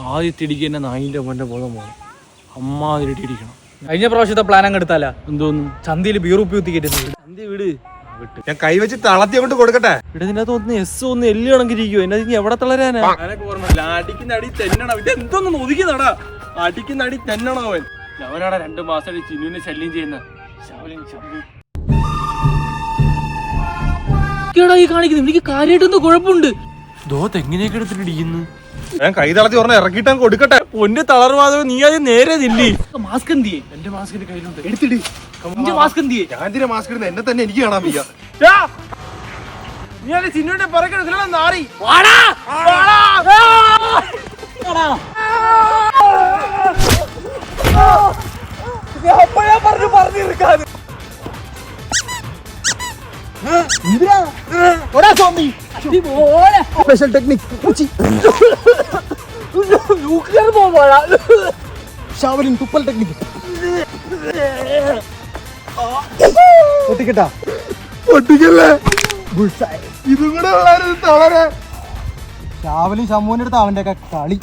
ആദ്യത്തെ ഇടിക്ക് തന്നെ നായിന്റെ മോന്റെ ബോധം പോകണം. അമ്മാതിരി ഇടിക്കണം. കഴിഞ്ഞ പ്രാവശ്യത്തെ പ്ലാൻ അങ്ങ് എടുത്താല എന്തോന്നു ചന്തയിൽ ബീറുപ്പി കുത്തിക്കിട്ടുന്നത്. ചന്തി വിട്. ഞാൻ കൈവച്ച് തളത്തി കൊണ്ട് കൊടുക്കട്ടെ. ഇവിടെ ഇതിനകത്ത് ഒന്ന് എസ് ഒന്ന് എല്ല് കണക്കിരിക്കുവോ? എന്നെ എവിടെ തളരാനാ? അടിക്കുന്ന അടി തെന്നണം. ഇത് എന്തോന്ന് ഒതുക്കിനടാ. അടിക്കുന്ന അടി തെന്നണം അവൻ. അവനാടാ 2 മാസം ചിന്നുവിനെ ശല്യം ചെയ്യുന്ന ഈ കാണിക്കുന്നത്. എനിക്ക് കാര്യമായിട്ടൊന്നും കുഴപ്പമുണ്ട്. എങ്ങനെയൊക്കെ എടുത്തിട്ട് ഇടിക്കുന്നു. ഞാൻ കൈ തളത്തി പറഞ്ഞ ഇറക്കിട്ടാൻ കൊടുക്കട്ടെ. പൊന്ന് തളർവാദം നീ അത് നേരെ നില്ലേ. മാസ്ക് എന്തിയെ? എന്റെ മാസ്കിന്റെ കയ്യിലുണ്ട്. എടുത്തിടി. മാസ്ക് എന്തിയെ? ഞാൻ എന്തിനാ മാസ്ക് ഇടുന്നത്? എന്നെ തന്നെ എനിക്ക് കാണാൻ വയ്യ. നീ ചിന്നുവിന്റെ പറക്കണ നാറി. സ്പെഷ്യൽ ടെക്നിക് ഷാവലിൻ തുപ്പൽ ടെക്നിക്. പൊട്ടിക്കട്ടാ? പൊട്ടിക്കല്ലേ. ഇതും കൂടെ ഷാവലിൻ ശമ്മൂന്റെ അടുത്ത് അവന്റെ ഒക്കെ കളി.